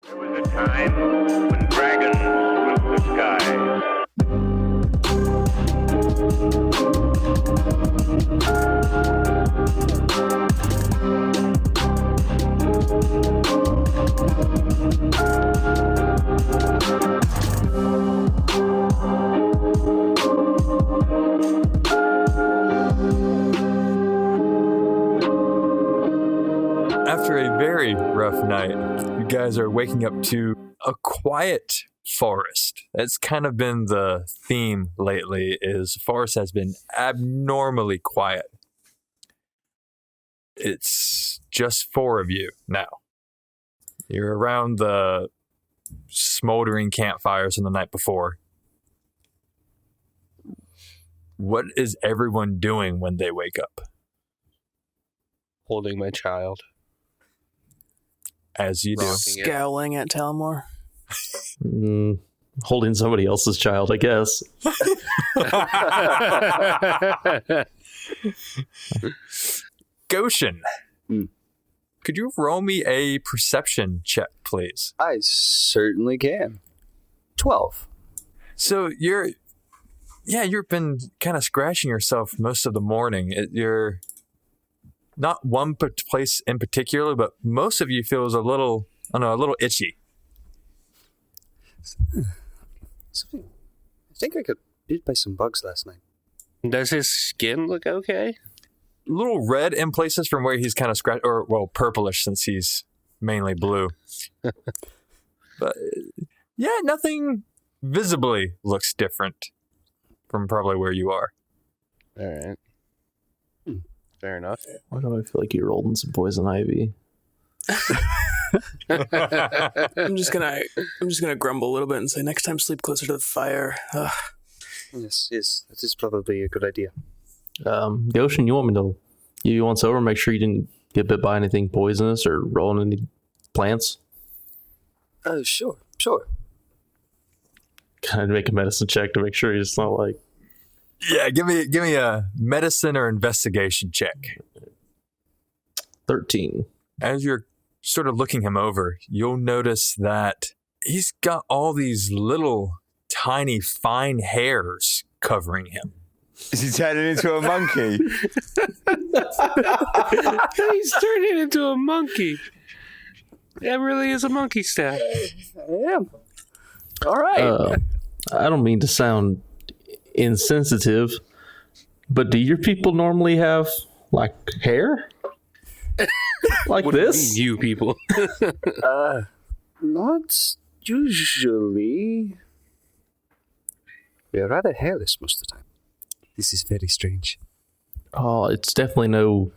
There was a time when dragons ruled the sky. After a very rough night, you guys are waking up to a quiet forest. That's kind of been the theme lately, is the forest has been abnormally quiet. It's just four of you now. You're around the smoldering campfires from the night before. What is everyone doing when they wake up? Holding my child. As you do. Scowling at Talmor. Holding somebody else's child, I guess. Goshen, could you roll me a perception check, please? I certainly can. 12. So you've been kind of scratching yourself most of the morning. You're not one place in particular, but most of you feels a little itchy. I think I got bit by some bugs last night. Does his skin look okay? A little red in places from where he's kind of scratched, or well, purplish since he's mainly blue. But yeah, nothing visibly looks different from probably where you are. All right. Fair enough. Why do I feel like you rolled in some poison ivy? I'm just gonna grumble a little bit and say next time sleep closer to the fire. Ugh. Yes, that is probably a good idea. Goshen, you want you once over, make sure you didn't get bit by anything poisonous or roll on any plants? Sure. Kind of make a medicine check to make sure it's not like... Yeah, give me a medicine or investigation check. 13. As you're sort of looking him over, you'll notice that he's got all these little tiny fine hairs covering him. Is he turning into a monkey? He's turning into a monkey. That really is a monkey staff. I am. All right. I don't mean to sound insensitive, but do your people normally have like hair like What this? do you mean, you people? Not usually. We are rather hairless most of the time. This is very strange. Oh, it's definitely no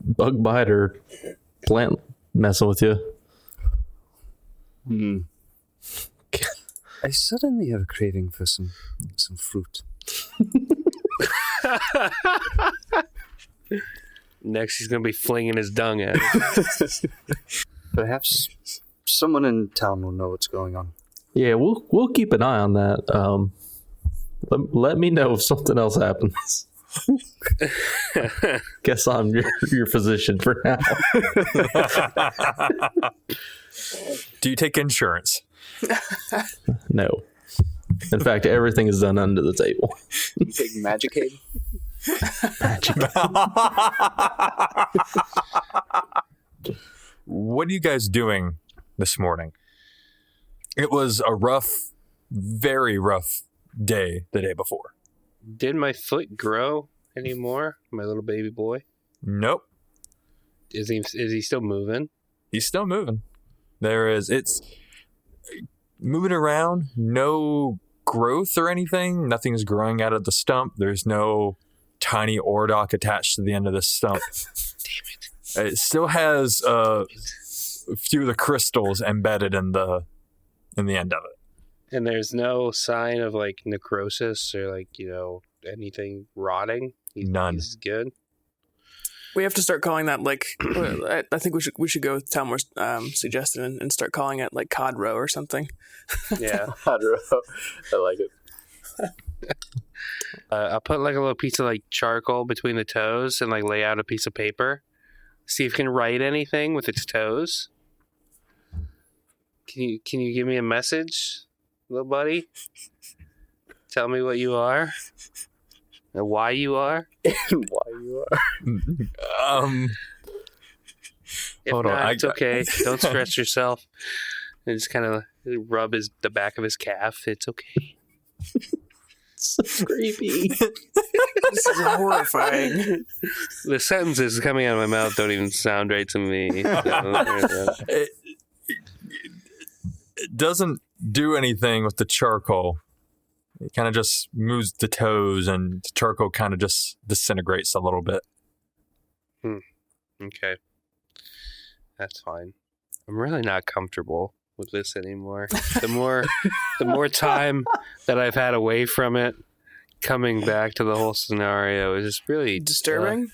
bug bite or plant messing with you. I suddenly have a craving for some fruit. Next, he's going to be flinging his dung at it. Perhaps someone in town will know what's going on. Yeah, we'll keep an eye on that. Let me know if something else happens. Guess I'm your physician for now. Do you take insurance? No. In fact, everything is done under the table. Big Magic-Aid. What are you guys doing this morning? It was a rough, very rough day the day before. Did my foot grow anymore? My little baby boy? Nope. Is he still moving? He's still moving. It's moving around, no growth or anything. Nothing's growing out of the stump. There's no tiny ordock attached to the end of the stump. Damn it. It still has a few of the crystals embedded in the end of it. And there's no sign of like necrosis or like, anything rotting? None. He's good? We have to start calling that like. I think we should go with Talmor's suggestion and start calling it like cod roe or something. Yeah. I like it. I'll put like a little piece of like charcoal between the toes and like lay out a piece of paper. See if it can write anything with its toes. Can you give me a message, little buddy? Tell me what you are and why you are. If Hold not, on, it's okay. Don't stress yourself. And just kind of rub the back of his calf. It's okay. Creepy. This is horrifying. The sentences coming out of my mouth don't even sound right to me. it doesn't do anything with the charcoal. It kind of just moves the toes, and the charcoal kind of just disintegrates a little bit. Okay. That's fine. I'm really not comfortable with this anymore. The more time that I've had away from it, coming back to the whole scenario is just really Disturbing?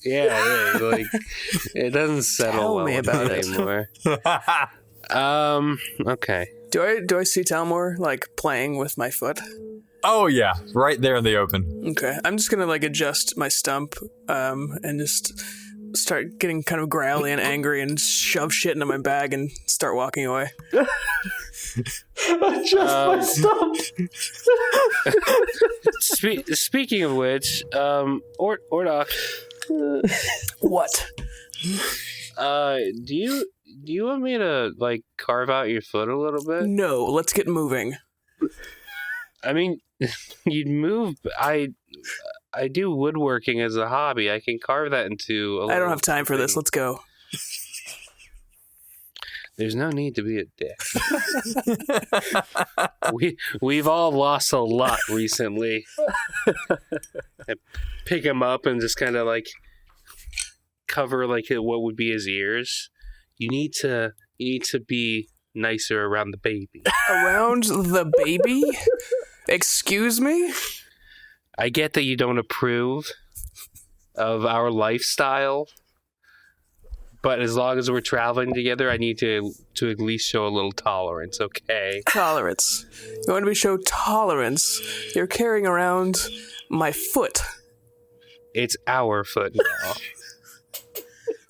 Yeah, like it doesn't settle Tell well me with about me it. anymore. Okay. Do I see Talmor like playing with my foot? Oh yeah, right there in the open. Okay, I'm just gonna like adjust my stump, and just start getting kind of growly and angry and shove shit into my bag and start walking away. Speaking of which, Ordok, What? do you want me to like carve out your foot a little bit? No, let's get moving. I mean, you'd move. I do woodworking as a hobby. I can carve that into a I don't have time for this. Let's go. There's no need to be a dick. We've all lost a lot recently. I pick him up and just kind of like cover like what would be his ears. You need to be nicer around the baby. Around the baby? Excuse me? I get that you don't approve of our lifestyle, but as long as we're traveling together, I need to at least show a little tolerance, okay? Tolerance. You want to show tolerance? You're carrying around my foot. It's our foot now.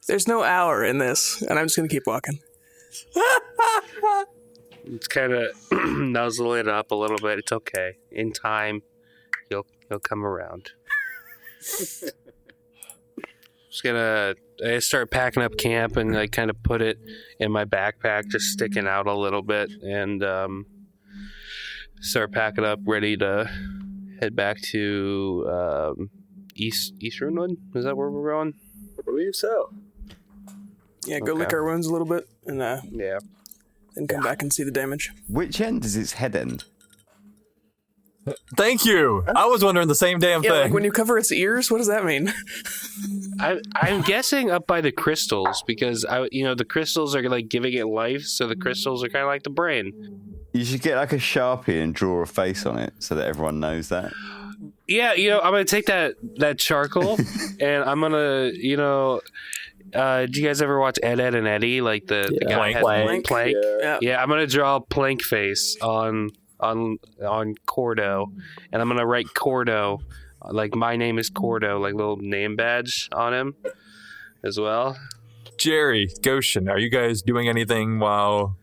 There's no hour in this, and I'm just going to keep walking. It's kind of nuzzle it up a little bit. It's okay. In time, you'll come around. Just gonna start packing up camp and like kind of put it in my backpack, just sticking out a little bit, and start packing up, ready to head back to East Runewood. Is that where we're going? I believe so. Yeah, go Okay. lick our wounds a little bit, and Yeah. then come back and see the damage. Which end is its head end? Thank you. I was wondering the same damn Yeah, thing. like when you cover its ears, what does that mean? I'm guessing up by the crystals because the crystals are like giving it life, so the crystals are kind of like the brain. You should get like a Sharpie and draw a face on it so that everyone knows that. Yeah, I'm gonna take that charcoal and I'm gonna, do you guys ever watch Ed, Ed and Eddie? Like the guy had Plank. Plank. Yeah. Yeah, I'm gonna draw a plank face on Cordo, and I'm gonna write Cordo, like my name is Cordo, like little name badge on him as well. Jerry, Goshen, are you guys doing anything while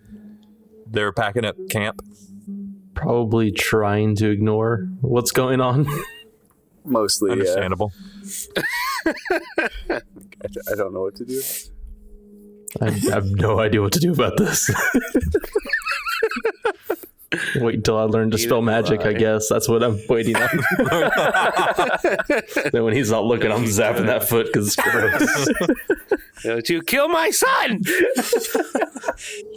they're packing up camp? Probably trying to ignore what's going on. Mostly, Understandable. I don't know what to do. I have no idea what to do about this. Wait until I learn to spell magic, I guess. That's what I'm waiting on. Then when he's not looking, I'm zapping that foot because it's gross. To kill my son.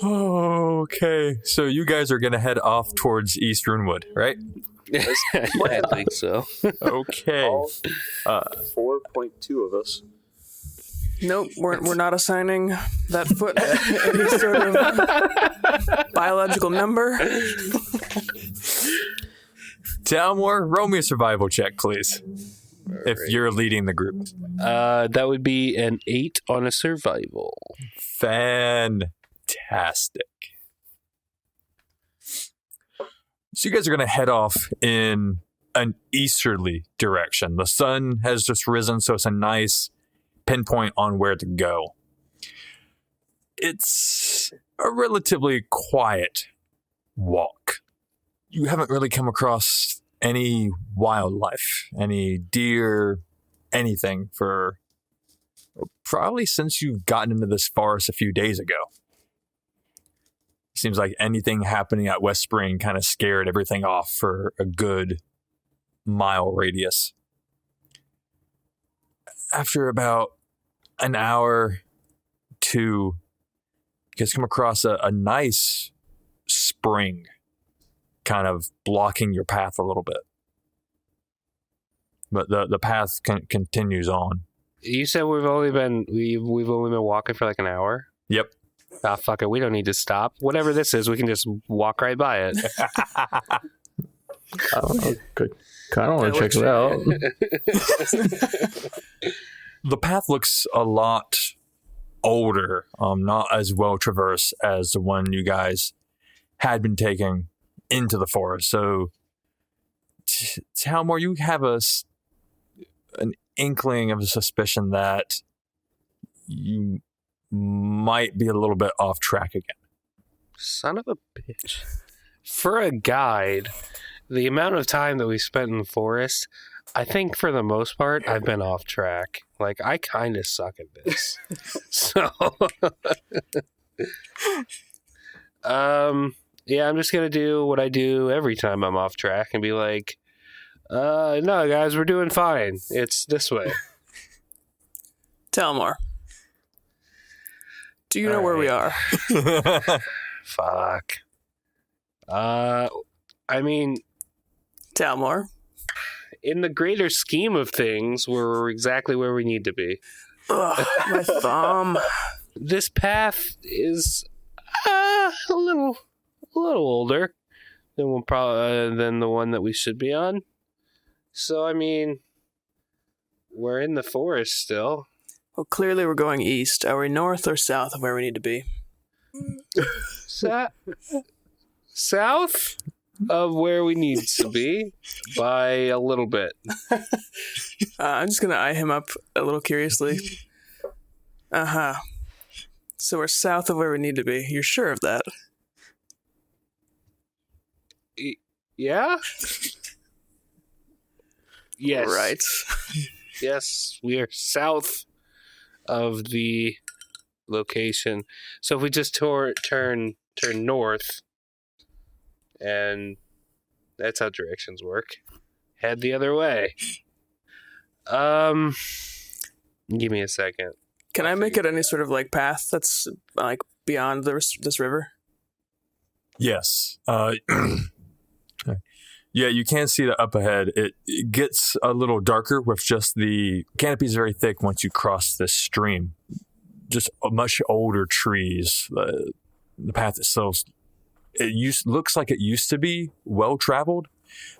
Okay, so you guys are gonna head off towards East Runewood, right? I think so. Okay. 4.2 of us. Nope, we're not assigning that foot any sort of biological number. Talmor, roll me a survival check, please. If you're leading the group. That would be an 8 on a survival. Fantastic. So you guys are going to head off in an easterly direction. The sun has just risen, so it's a nice pinpoint on where to go. It's a relatively quiet walk. You haven't really come across any wildlife, any deer, anything for probably since you've gotten into this forest a few days ago. Seems like anything happening at West Spring kind of scared everything off for a good mile radius. After about an hour, 2, you guys come across a nice spring kind of blocking your path a little bit. But the path continues on. You said we've only been walking for like an hour? Yep. Ah, fuck it. We don't need to stop. Whatever this is, we can just walk right by it. I don't know. Good. I don't want to check it out. The path looks a lot older, not as well traversed as the one you guys had been taking into the forest. So, Talmor, you have an inkling of a suspicion that you might be a little bit off track again. Son of a bitch. For a guide, the amount of time that we spent in the forest, I think for the most part, I've been off track. Like, I kind of suck at this. So, yeah, I'm just going to do what I do every time I'm off track and be like, no, guys, we're doing fine. It's this way. Talmor, do you know where we are? Fuck. I mean, Talmor. in the greater scheme of things, we're exactly where we need to be. Ugh, my thumb. This path is a little older than than the one that we should be on. So I mean, we're in the forest still. Well, clearly we're going east. Are we north or south of where we need to be? South of where we need to be by a little bit. I'm just going to eye him up a little curiously. Uh-huh. So we're south of where we need to be. You're sure of that? Yeah? Yes. Right. Yes, we are south of the location. So if we just turn north, and that's how directions work. Head the other way. Give me a second. Can I make it any sort of like path that's like beyond this river? Yes. Yeah, you can see that up ahead. It gets a little darker with just the canopy is very thick once you cross this stream. Just much older trees. The path itself, looks like it used to be well traveled,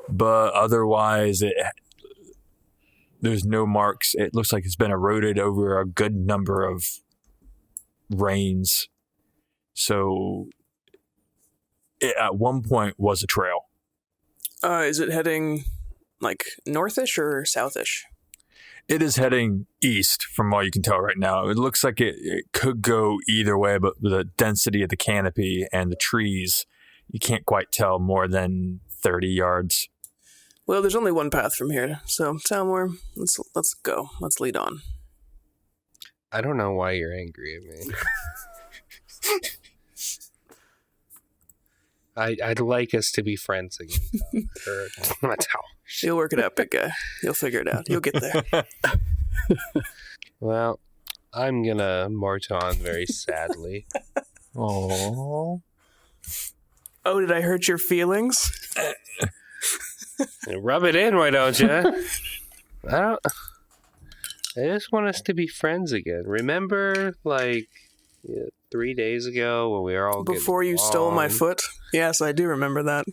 but otherwise there's no marks. It looks like it's been eroded over a good number of rains. So it at one point was a trail. Is it heading like northish or southish? It is heading east from what you can tell right now. It looks like it could go either way, but the density of the canopy and the trees, you can't quite tell more than 30 yards. Well, there's only one path from here, so Talmor, let's go. Let's lead on. I don't know why you're angry at me. I'd like us to be friends again. You'll work it out, big guy. You'll figure it out. You'll get there. Well, I'm gonna march on very sadly. Aww. Oh, did I hurt your feelings? Rub it in, why don't you? I just want us to be friends again. Remember, like 3 days ago when we were all before you stole my foot? Yes, I do remember that.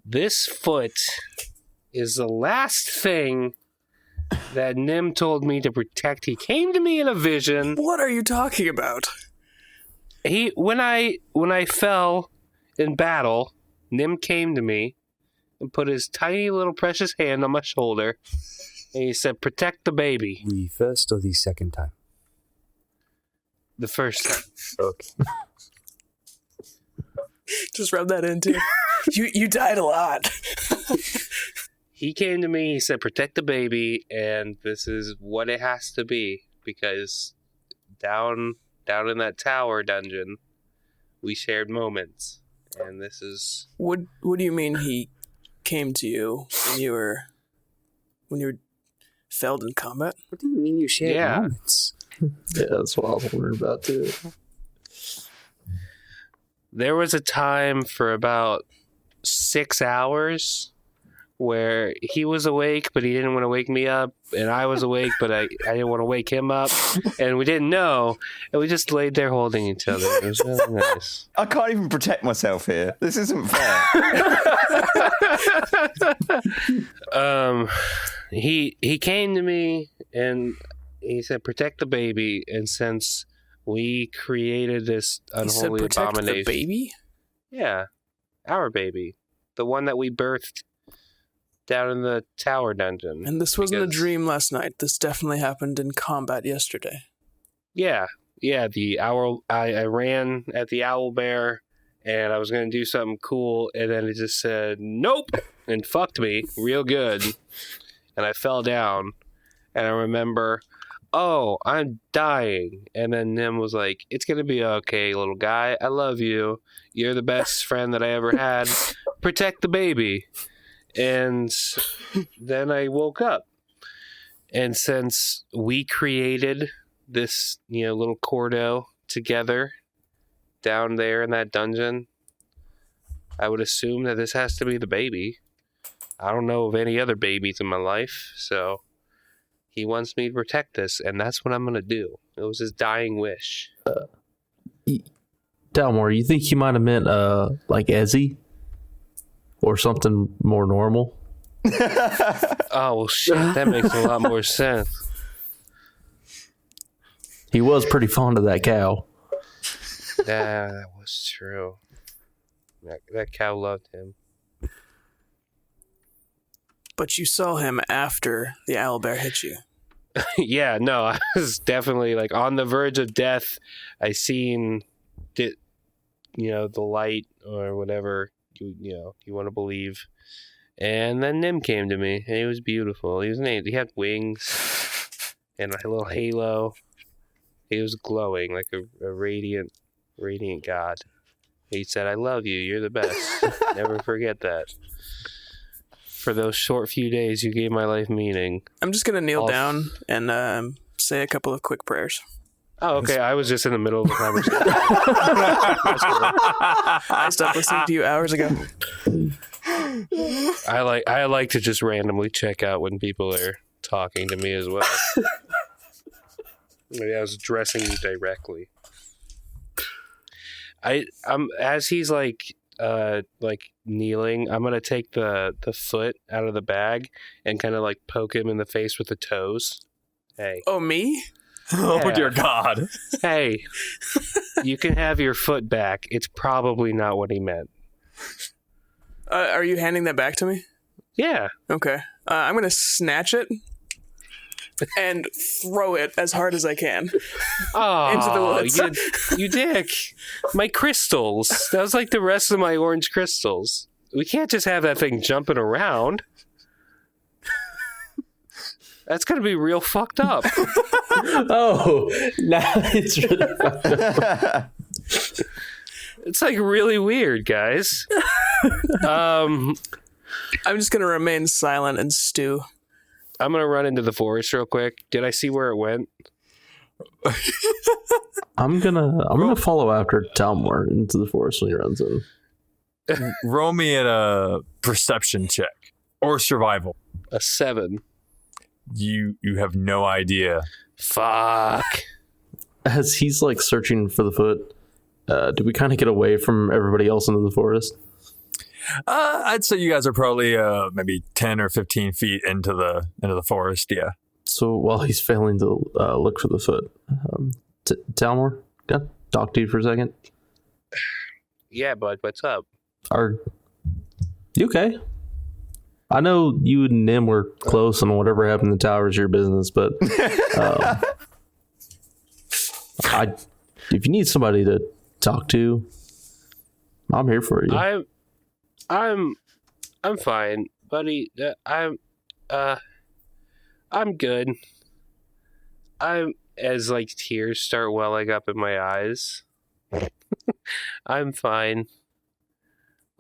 This foot is the last thing that Nim told me to protect. He came to me in a vision. What are you talking about? When I fell in battle, Nim came to me and put his tiny little precious hand on my shoulder, and he said, "Protect the baby." The first or the second time? The first time. Okay. Just rub that in too. You died a lot. He came to me, he said, protect the baby, and this is what it has to be, because down in that tower dungeon, we shared moments, and this is... What do you mean he came to you when you were failed in combat? What do you mean you shared Yeah. moments? Yeah, that's what I was wondering about too. There was a time for about 6 hours where he was awake, but he didn't want to wake me up, and I was awake, but I didn't want to wake him up, and we didn't know, and we just laid there holding each other. It was really nice. I can't even protect myself here. This isn't fair. He came to me, and he said, protect the baby, and since we created this He said unholy protect abomination... the baby? Yeah, our baby. The one that we birthed down in the tower dungeon. And this wasn't a Because- dream last night. This definitely happened in combat yesterday. Yeah, the owl. I ran at the owl bear, and I was going to do something cool, and then it just said, nope, and fucked me real good. And I fell down, and I remember, oh, I'm dying. And then Nim was like, it's going to be okay, little guy. I love you. You're the best friend that I ever had. Protect the baby. And then I woke up. And since we created this, little Cordo together down there in that dungeon, I would assume that this has to be the baby. I don't know of any other babies in my life, so he wants me to protect this, and that's what I'm going to do. It was his dying wish. Dalmore, you think he might have meant like Ezzy? Or something more normal? Oh, well, shit, that makes a lot more sense. He was pretty fond of that cow. That was true. That cow loved him. But you saw him after the owlbear hit you. Yeah, no, I was definitely like on the verge of death. I seen it, the light or whatever you want to believe. And then Nim came to me, and he was beautiful. He had wings and a little halo. He was glowing like a radiant god. He said, I love you. You're the best. Never forget that. For those short few days, you gave my life meaning. I'm just going to kneel down and say a couple of quick prayers. Oh, okay. I was just in the middle of the conversation. I stopped listening to you hours ago. I like to just randomly check out when people are talking to me as well. Maybe I was addressing you directly. I'm as he's like kneeling, I'm gonna take the foot out of the bag and kind of like poke him in the face with the toes. Hey. Oh, me? Oh, Yeah. dear God. Hey, you can have your foot back. It's probably not what he meant. Are you handing that back to me? Yeah. Okay. I'm going to snatch it and throw it as hard as I can. Oh, Into the woods. you dick. My crystals. That was like the rest of my orange crystals. We can't just have that thing jumping around. That's going to be real fucked up. Oh, now it's really It's like really weird, guys. I'm just going to remain silent and stew. I'm going to run into the forest real quick. Did I see where it went? I'm gonna follow after Talmor into the forest when he runs in. Roll me at a perception check or survival. A 7. You have no idea. Fuck. As he's like searching for the foot, do we kind of get away from everybody else into the forest? I'd say you guys are probably maybe 10 or 15 feet into the forest. Yeah. So while he's failing to look for the foot, Talmor, can I talk to you for a second? Yeah, bud, what's up? Are you okay? I know you and Nim were close, and whatever happened to the tower is your business, but if you need somebody to talk to, I'm here for you. I'm fine, buddy. I'm good. As like tears start welling up in my eyes. I'm fine.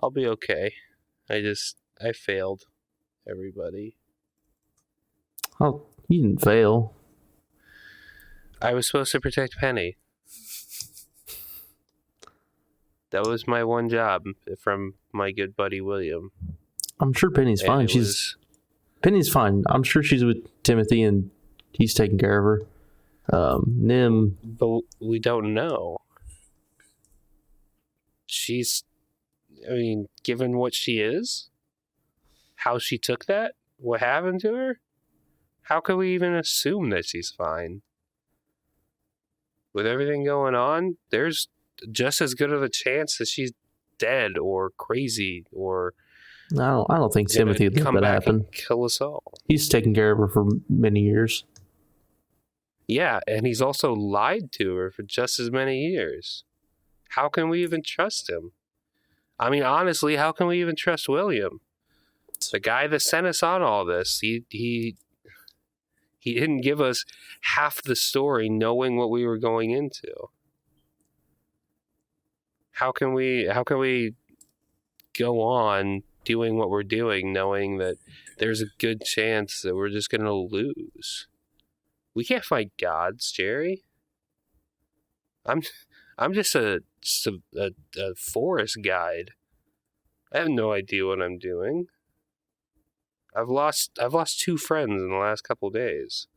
I'll be okay. I failed everybody. Oh, you didn't fail. I was supposed to protect Penny. That was my one job from my good buddy William. I'm sure Penny's And fine. it Penny's fine. I'm sure she's with Timothy and he's taking care of her. Nim. But we don't know. Given what she is, how she took that, what happened to her, how can we even assume that she's fine? With everything going on, there's just as good of a chance that she's dead or crazy or I don't think Timothy would come let that back happen. and kill us all. He's taken care of her for many years. Yeah, and he's also lied to her for just as many years. How can we even trust him? I mean, honestly, how can we even trust William? The guy that sent us on all this, he didn't give us half the story knowing what we were going into. How can we go on doing what we're doing knowing that there's a good chance that we're just going to lose? We can't fight gods, Jerry. I'm just a forest guide. I have no idea what I'm doing. I've lost 2 friends in the last couple days.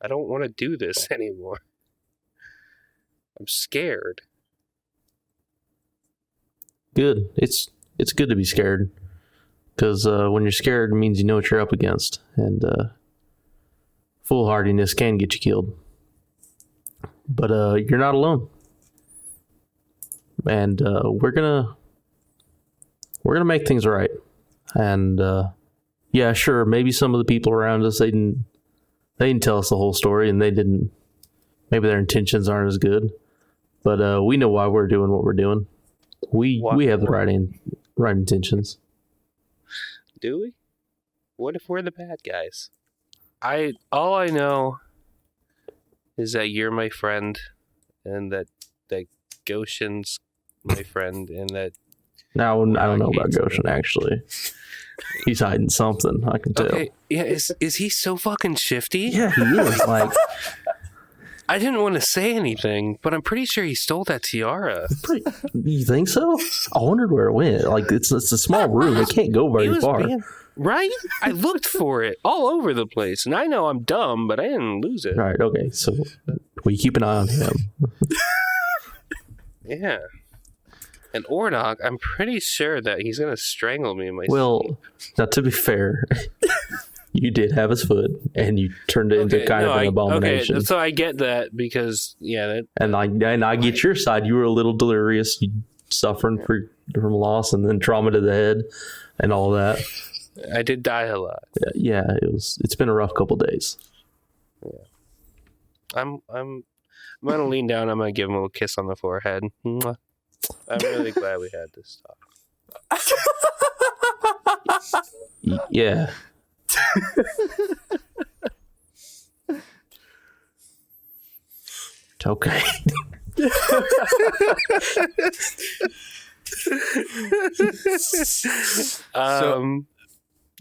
I don't want to do this anymore. I'm scared. Good. It's good to be scared. Because when you're scared, it means you know what you're up against. And foolhardiness can get you killed. But you're not alone. And we're gonna make things right. And yeah, sure, maybe some of the people around us they didn't tell us the whole story, and maybe their intentions aren't as good. But we know why we're doing what we're doing. We have the right intentions. Do we? What if we're the bad guys? All I know is that you're my friend, and that Goshen's my friend, and that. Now I don't know about Goshen actually. He's hiding something. I can tell. Okay, yeah, is he so fucking shifty? Yeah, he is. Like, I didn't want to say anything, but I'm pretty sure he stole that tiara. you think so? I wondered where it went. Like, it's a small room. It can't go very far. Right? I looked for it all over the place, and I know I'm dumb, but I didn't lose it. Right. Okay. So we keep an eye on him. Yeah. And Ordok, I'm pretty sure that he's going to strangle me in my sleep. Now to be fair, you did have his foot, and you turned it into kind of an abomination. Okay, so I get that because, yeah. And I get your side. You were a little delirious, you suffering from loss and then trauma to the head and all that. I did die a lot. Yeah, it's been a rough couple days. Yeah. I'm gonna lean down. I'm gonna give him a little kiss on the forehead. Mwah. I'm really glad we had this talk. Yeah. Okay.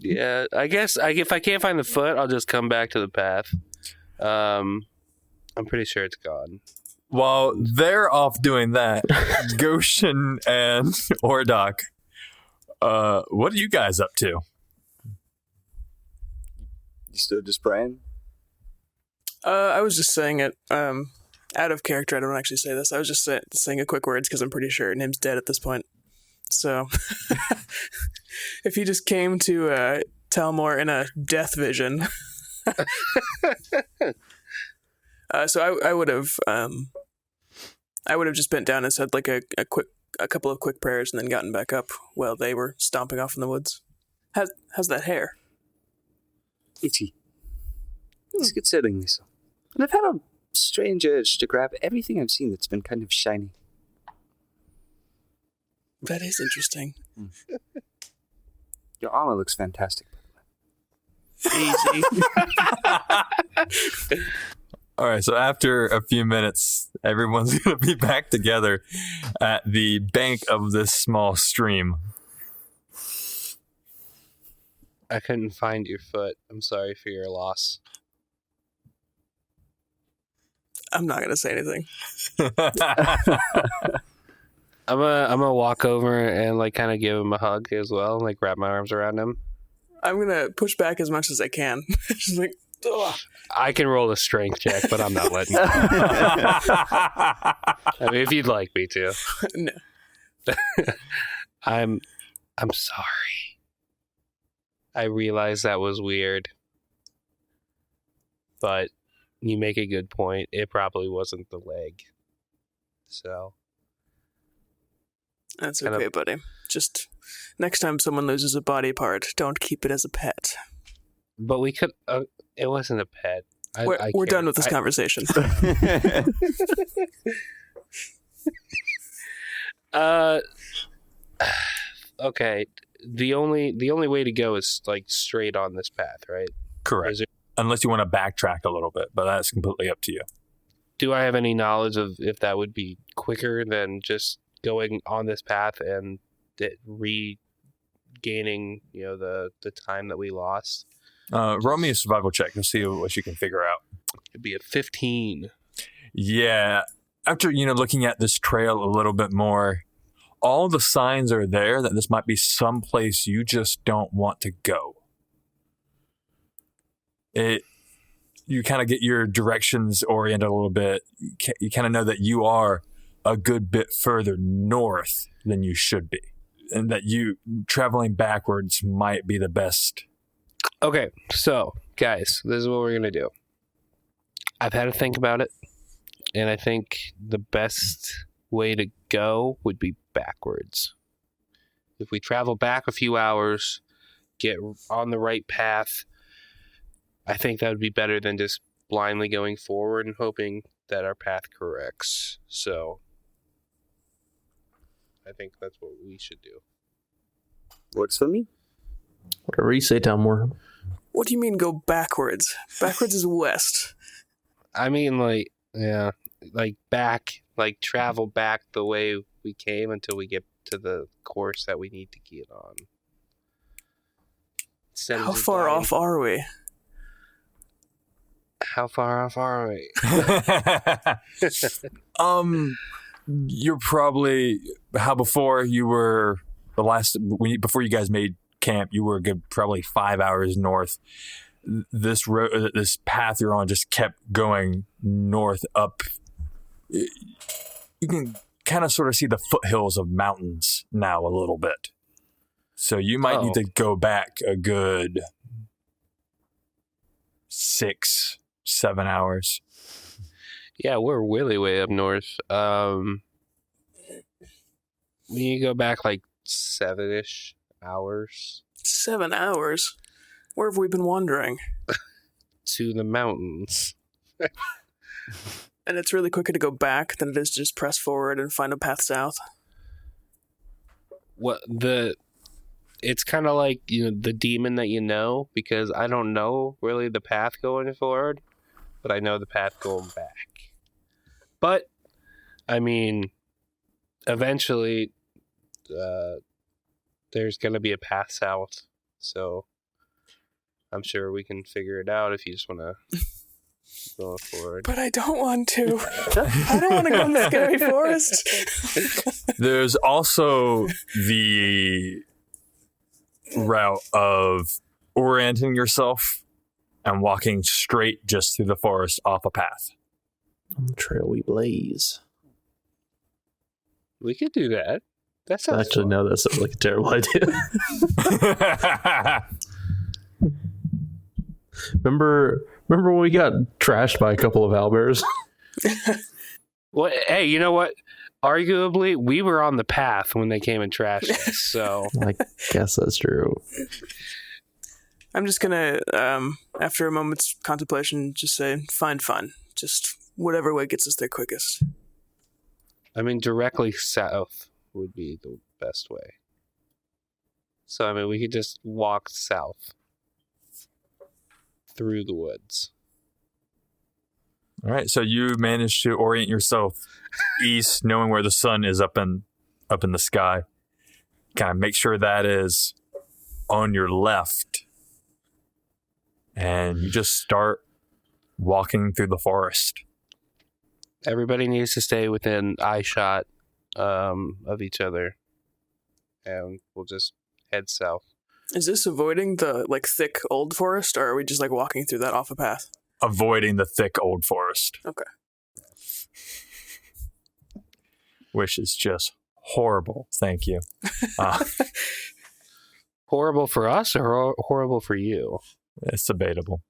Yeah, I guess if I can't find the foot, I'll just come back to the path. I'm pretty sure it's gone. While they're off doing that, Goshen and Ordok, what are you guys up to? You still just praying? I was just saying it out of character. I don't actually say this. I was just saying a quick words because I'm pretty sure Nim's dead at this point. So if he just came to Talmor in a death vision, so I would have just bent down and said like a couple of quick prayers and then gotten back up while they were stomping off in the woods. How's that hair? Itchy. It's concerning so. And I've had a strange urge to grab everything I've seen that's been kind of shiny. That is interesting. Your armor looks fantastic. Easy. All right, so after a few minutes, everyone's going to be back together at the bank of this small stream. I couldn't find your foot. I'm sorry for your loss. I'm not gonna say anything. I'm gonna walk over and like kind of give him a hug as well, like wrap my arms around him. I'm gonna push back as much as I can. Just like, ugh. I can roll a strength check, but I'm not letting you. I mean, if you'd like me to. No. I'm sorry. I realize that was weird. But you make a good point. It probably wasn't the leg. So. That's okay, buddy. Just next time someone loses a body part, don't keep it as a pet. But we could. It wasn't a pet. We're done with this conversation. Okay. The only way to go is like straight on this path, right? Correct. Unless you want to backtrack a little bit, but that's completely up to you. Do I have any knowledge of if that would be quicker than just going on this path and regaining, the time that we lost? Roll me a survival check and see what you can figure out. It'd be a 15. Yeah. After, looking at this trail a little bit more, all the signs are there that this might be someplace you just don't want to go. You kind of get your directions oriented a little bit. You kind of know that you are a good bit further north than you should be, and that you traveling backwards might be the best. Okay, so guys, this is what we're gonna do. I've had to think about it, and I think the best way to go would be backwards. If we travel back a few hours, get on the right path, I think that would be better than just blindly going forward and hoping that our path corrects. So I think that's what we should do. Works for me. Whatever you say, Talmor. What do you mean go backwards? Backwards is west. I mean, travel back the way we came until we get to the course that we need to get on. How far off are we? How far off are we? You're probably before you guys made camp, you were a good probably 5 hours north. This road, this path you're on, just kept going north up. You can kind of sort of see the foothills of mountains now a little bit. So you might need to go back a good 6-7 hours. Yeah, we're really way up north. We need to go back like 7-ish hours. 7 hours? Where have we been wandering? To the mountains. And it's really quicker to go back than it is to just press forward and find a path south. It's kind of like, the demon that because I don't know really the path going forward, but I know the path going back. But, I mean, eventually, there's going to be a path south, so I'm sure we can figure it out if you just want to go forward. But I don't want to. I don't want to go in the scary forest. There's also the route of orienting yourself and walking straight just through the forest off a path. On the trail we blaze. We could do that. That sounds Actually, fun. no, that sounds like a terrible idea. Remember when we got trashed by a couple of owlbears? Well, hey, you know what? Arguably, we were on the path when they came and trashed us, so... I guess that's true. I'm just gonna, after a moment's contemplation, just say, find fun. Just whatever way gets us there quickest. I mean, directly south would be the best way. So, I mean, we could just walk south through the woods. All right, so you managed to orient yourself east, knowing where the sun is up in the sky. Kind of make sure that is on your left, and you just start walking through the forest. Everybody needs to stay within eye shot of each other, and we'll just head south. Is this avoiding the thick old forest, or are we just walking through that off a path? Avoiding the thick old forest. Okay. Which is just horrible. Thank you. Horrible for us or horrible for you? It's debatable.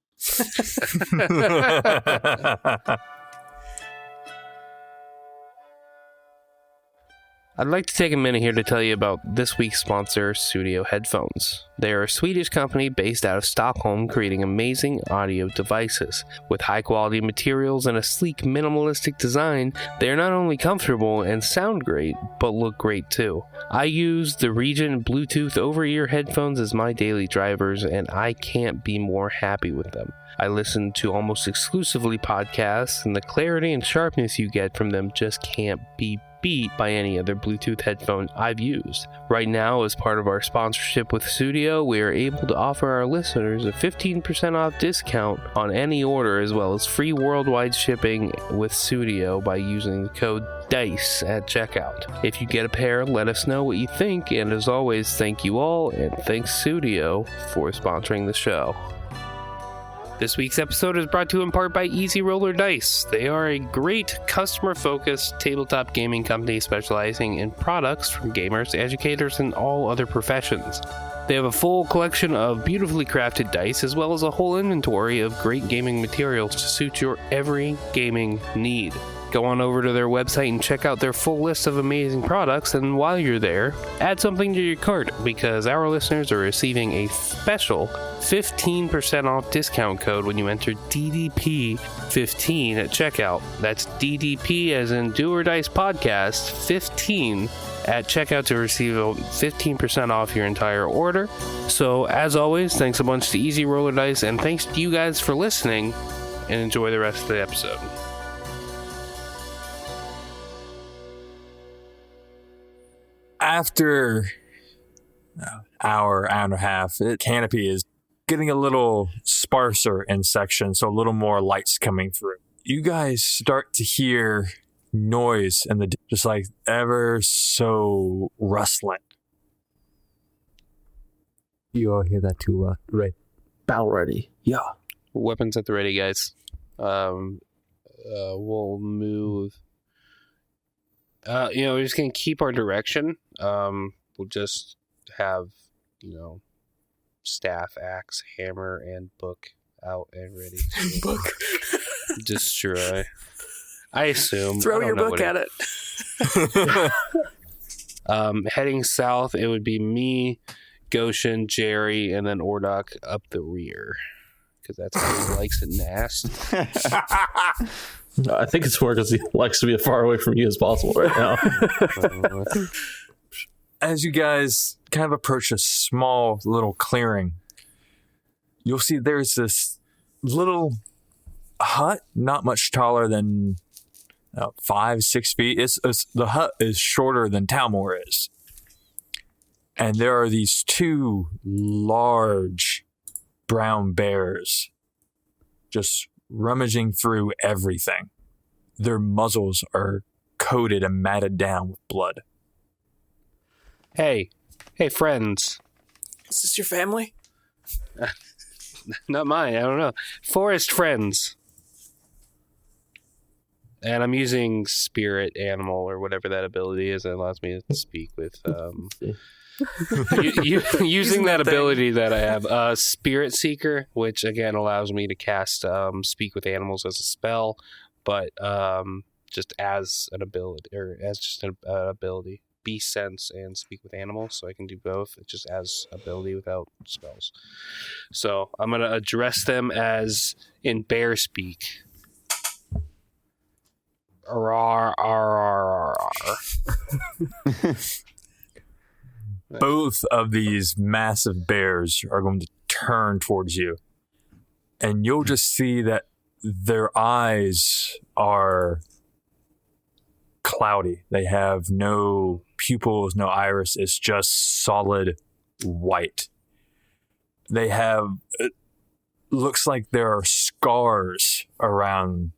I'd like to take a minute here to tell you about this week's sponsor, Studio Headphones. They are a Swedish company based out of Stockholm creating amazing audio devices. With high-quality materials and a sleek, minimalistic design, they are not only comfortable and sound great, but look great too. I use the Region Bluetooth over-ear headphones as my daily drivers, and I can't be more happy with them. I listen to almost exclusively podcasts, and the clarity and sharpness you get from them just can't be beat by any other Bluetooth headphone I've used. Right now, as part of our sponsorship with Studio, we are able to offer our listeners a 15% off discount on any order, as well as free worldwide shipping with Studio by using the code DICE at checkout. If you get a pair, let us know what you think, and as always, thank you all, and thanks Studio for sponsoring the show. This week's episode is brought to you in part by Easy Roller Dice. They are a great customer-focused tabletop gaming company specializing in products from gamers, educators, and all other professions. They have a full collection of beautifully crafted dice, as well as a whole inventory of great gaming materials to suit your every gaming need. Go on over to their website and check out their full list of amazing products, and while you're there, add something to your cart, because our listeners are receiving a special 15% off discount code when you enter DDP15 at checkout. That's DDP as in Do or Dice Podcast 15 at checkout to receive 15% off your entire order. So as always, thanks a bunch to Easy Roller Dice, and thanks to you guys for listening, and enjoy the rest of the episode. After an hour and a half, the canopy is getting a little sparser in sections, so a little more light's coming through. You guys start to hear noise and just ever so rustling. You all hear that too, right? Battle ready. Yeah. Weapons at the ready, guys. We'll move. We're just gonna keep our direction. We'll just have, staff, axe, hammer, and book out and ready. Book. Destroy. I assume. Throw your book at it. Heading south, it would be me, Goshen, Jerry, and then Ordok up the rear, because that's how he likes it nasty. I think it's more because he likes to be as far away from you as possible right now. As you guys kind of approach a small little clearing, you'll see there's this little hut, not much taller than 5-6 feet. The hut is shorter than Talmor is. And there are these two large brown bears just rummaging through everything. Their muzzles are coated and matted down with blood. Hey, friends. Is this your family? Not mine, I don't know. Forest friends. And I'm using spirit animal or whatever that ability is that allows me to speak with using that ability that I have, Spirit Seeker, which again allows me to cast Speak with Animals as a spell, but just as an ability, or as just an ability. Be Sense and Speak with Animals, so I can do both, just as ability without spells. So I'm going to address them as in bear speak. Both of these massive bears are going to turn towards you. And you'll just see that their eyes are cloudy. They have no pupils, no iris. It's just solid white. They have, it looks like there are scars around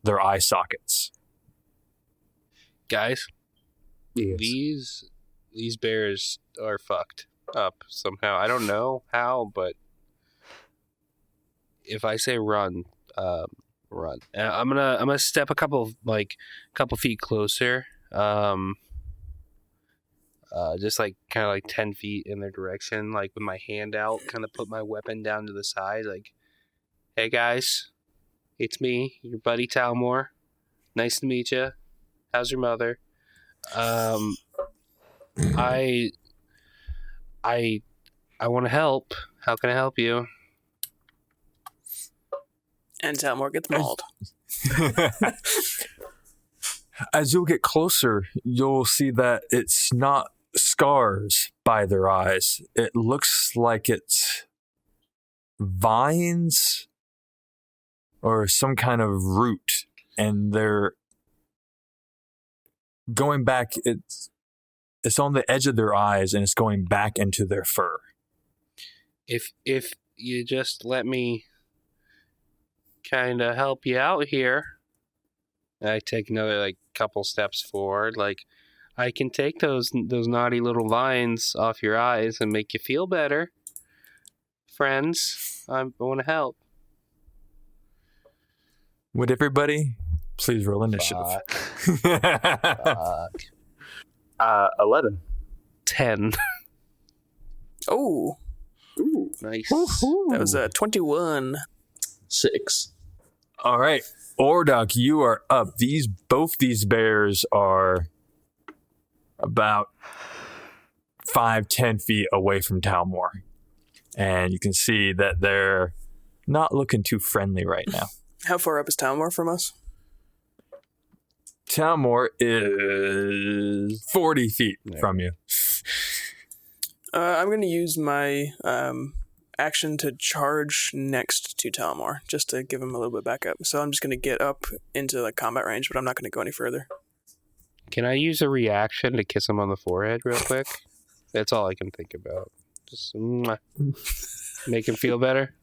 their eye sockets. Guys, Yes. these bears are fucked up somehow. I don't know how, but if I say run, run. And I'm gonna step a couple feet closer. Just like kind of like 10 feet in their direction, like with my hand out, kind of put my weapon down to the side, like, hey guys, it's me, your buddy Talmor. Nice to meet you. How's your mother? I want to help. How can I help you? And Talmor gets mauled. As you'll get closer, you'll see that it's not scars by their eyes. It looks like it's vines or some kind of root, and they're going back. It's on the edge of their eyes, and it's going back into their fur. If you just let me kind of help you out here, I take another like couple steps forward, like I can take those naughty little vines off your eyes and make you feel better. Friends, I want to help. Would everybody please roll initiative? Fuck. 11. 10. Oh, Ooh. Nice. that was 21. 6. All right, Ordok, you are up. Both these bears are about 5-10 feet away from Talmor, and you can see that they're not looking too friendly right now. How far up is Talmor from us? Talmor is 40 feet from you. I'm going to use my action to charge next to Talmor, just to give him a little bit back up. So I'm just going to get up into like combat range, but I'm not going to go any further. Can I use a reaction to kiss him on the forehead real quick? That's all I can think about. Just make him feel better.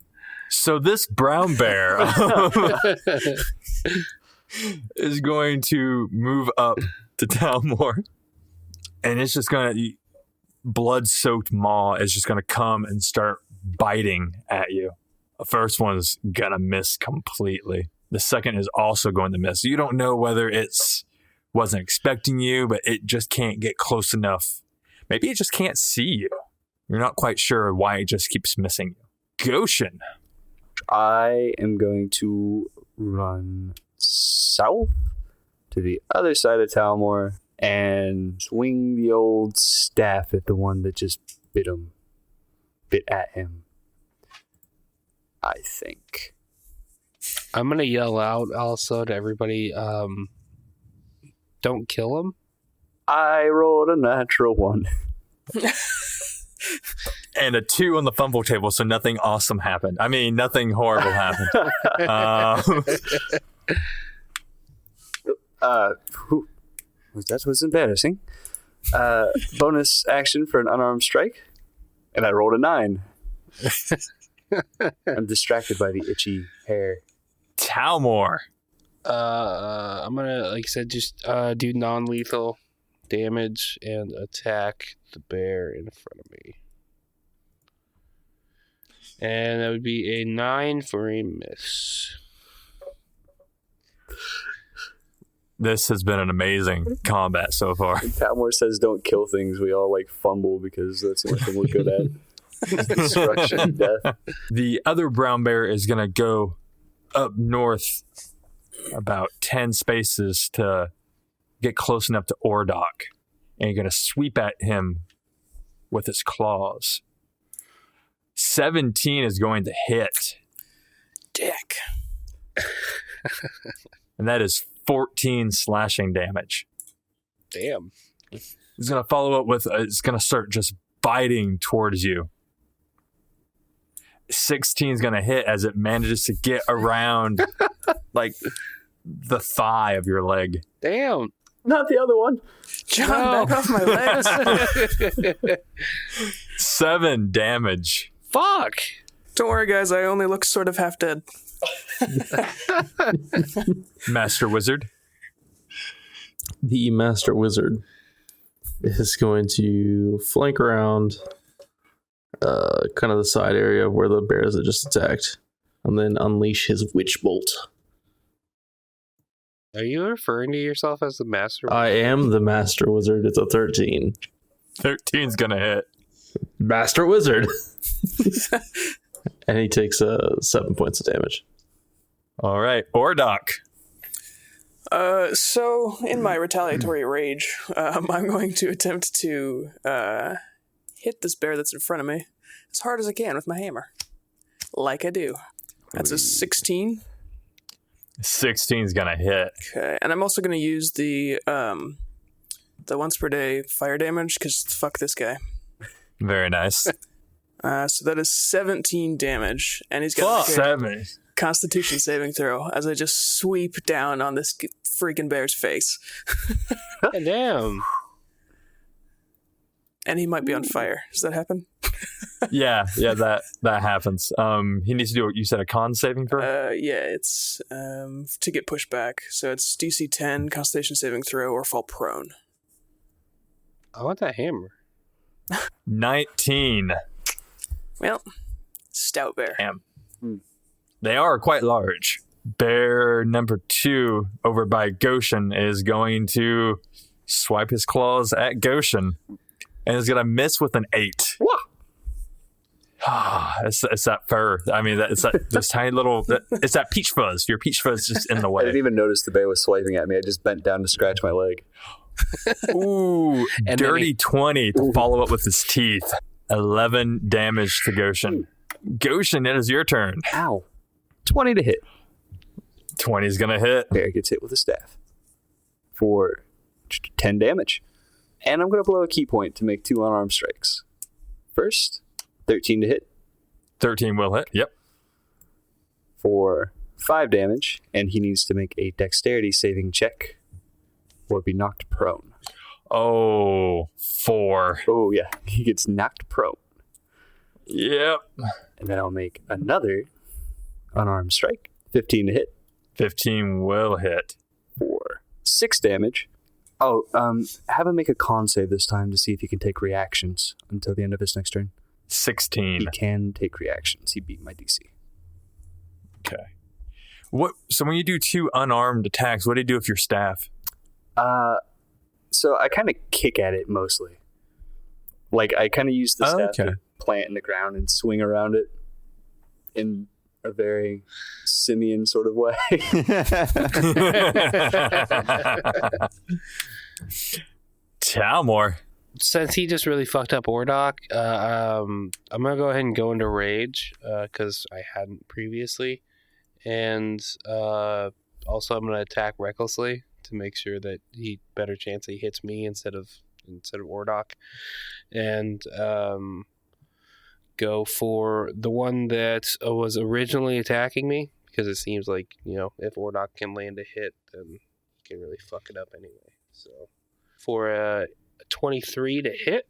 So this brown bear is going to move up to Talmor, and it's just going to, blood-soaked maw is just going to come and start biting at you. The first one's going to miss completely. The second is also going to miss. You don't know whether it's wasn't expecting you, but it just can't get close enough. Maybe it just can't see you. You're not quite sure why it just keeps missing you. Goshen. I am going to run south to the other side of Talmor and swing the old staff at the one that just bit at him. I think. I'm gonna yell out also to everybody, don't kill him. I rolled a natural 1. And a 2 on the fumble table, so nothing awesome happened. I mean, nothing horrible happened. That was embarrassing. Bonus action for an unarmed strike, and I rolled a 9. I'm distracted by the itchy hair. Talmor. I'm gonna, like I said, just do non-lethal damage and attack the bear in front of me. And that would be a 9 for a miss. This has been an amazing combat so far. When Talmor says don't kill things, we all like fumble because that's the only thing we're good at. Destruction and death. The other brown bear is going to go up north about 10 spaces to get close enough to Ordok. And you're going to sweep at him with its claws. 17 is going to hit. Dick. And that is 14 slashing damage. Damn. He's going to follow up with, it's going to start just biting towards you. 16 is going to hit as it manages to get around like the thigh of your leg. Damn. Not the other one. John, back off my legs. 7 damage. Fuck. Don't worry, guys. I only look sort of half dead. Master Wizard. The Master Wizard is going to flank around kind of the side area where the bears that just attacked, and then unleash his Witch Bolt. Are you referring to yourself as the master? I am the Master Wizard. It's a 13. 13's going to hit. Master Wizard. And he takes 7 points of damage. All right. Ordok. So in my retaliatory rage, I'm going to attempt to hit this bear that's in front of me as hard as I can with my hammer. Like I do. That's a 16. 16's going to hit. Okay, and I'm also going to use the once per day fire damage, because fuck this guy. Very nice. So that is 17 damage, and he's got Fuck. 7. Constitution saving throw as I just sweep down on this freaking bear's face. Damn. And he might be on fire. Does that happen? Yeah, that happens. He needs to do, you said, a con saving throw? Yeah, it's to get pushed back. So it's DC 10, Constitution saving throw, or fall prone. I want that hammer. 19. Well, stout bear. Damn. They are quite large. Bear number 2 over by Goshen is going to swipe his claws at Goshen and is going to miss with an 8. It's that fur. I mean, it's that this tiny little. It's that peach fuzz. Your peach fuzz is just in the I way. didn't even notice the bear was swiping at me. I just bent down to scratch my leg. Ooh, And dirty 20 to follow up with his teeth. 11 damage to Goshen. Goshen, it is your turn. Ow. 20 to hit. 20 is going to hit. Bear gets hit with a staff for 10 damage. And I'm going to blow a key point to make 2 unarmed strikes. First, 13 to hit 13 will hit. Yep. for 5 damage, and he needs to make a dexterity saving check or be knocked prone. Oh, 4. Oh, yeah. He gets knocked prone. Yep. And then I'll make another unarmed strike. 15 to hit 15 will hit. for 6 damage. Oh, have him make a con save this time to see if he can take reactions until the end of his next turn. 16. He can take reactions. He beat my DC. Okay. So when you do 2 unarmed attacks, what do you do with your staff? So I kind of kick at it mostly. Like, I kind of use the staff Okay. to plant in the ground and swing around it in a very simian sort of way. Talmor. Since he just really fucked up Ordok, I'm gonna go ahead and go into rage because I hadn't previously, and also I'm gonna attack recklessly to make sure that he better chance that he hits me instead of Ordok, and go for the one that was originally attacking me, because it seems like, if Ordok can land a hit, then he can really fuck it up anyway. So for a 23 to hit.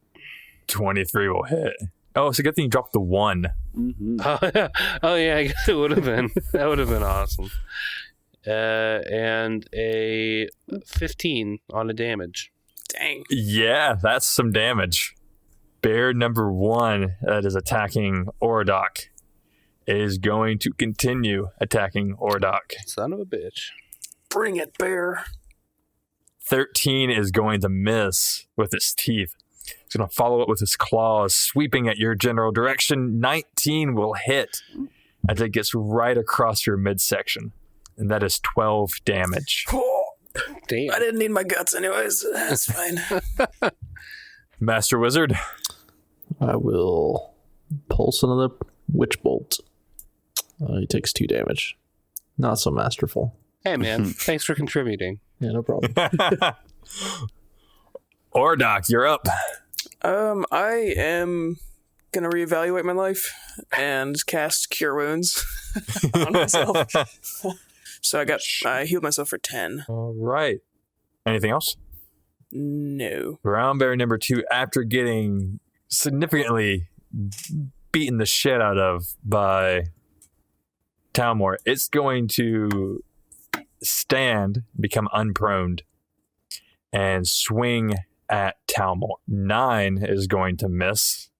23 will hit. Oh, it's a good thing you dropped the 1. Mm-hmm. Oh yeah, I guess it would have been. That would have been awesome. And a 15 on the damage. Dang. Yeah, that's some damage. Bear number 1 that is attacking Ordok is going to continue attacking Ordok. Son of a bitch. Bring it, bear. 13 is going to miss with its teeth. He's going to follow up with his claws, sweeping at your general direction. 19 will hit as it gets right across your midsection. And that is 12 damage. Oh, Damn. I didn't need my guts anyways. That's fine. Master Wizard. I will pulse another Witch Bolt. He takes 2 damage. Not so masterful. Hey, man. Thanks for contributing. Yeah, no problem. Ordok, you're up. I am gonna reevaluate my life and cast Cure Wounds on myself. So I healed myself for 10. All right. Anything else? No. Brown bear number 2, after getting significantly beaten the shit out of by Talmor, it's going to stand, become unproned, and swing at Talmor. 9 is going to miss.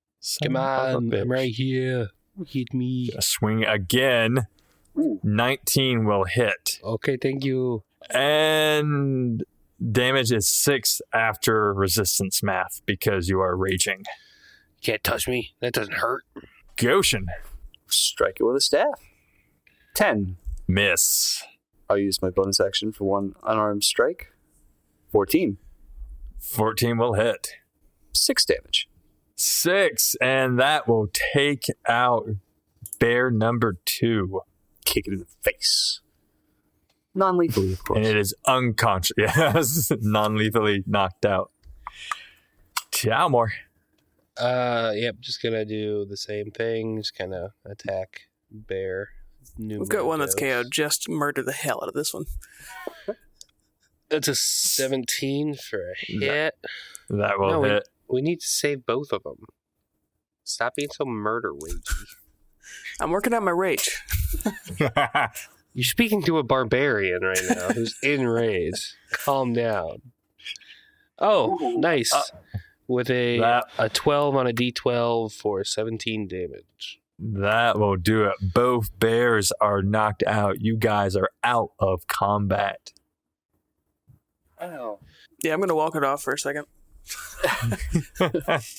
Come on, I'm right here. Hit me. Swing again. 19 will hit. Okay, thank you. And damage is 6 after resistance math because you are raging. Can't touch me. That doesn't hurt. Goshen. Strike it with a staff. 10. Miss. I'll use my bonus action for one unarmed strike. 14. 14 will hit. 6 damage. 6, and that will take out bear number 2. Kick it in the face. Non-lethally, of course. And it is unconscious. Yes, non-lethally knocked out. Talmor. Yep, just gonna do the same thing. Just kind of attack bear. We've got one that's KO'd. Just murder the hell out of this one. That's a 17 for a hit. That will hit. We need to save both of them. Stop being so murder ragey. I'm working on my rage. You're speaking to a barbarian right now who's in rage. Calm down. Oh, nice. With a 12 on a d12 for 17 damage. That will do it. Both bears are knocked out. You guys are out of combat. Oh. Yeah, I'm gonna walk it off for a second.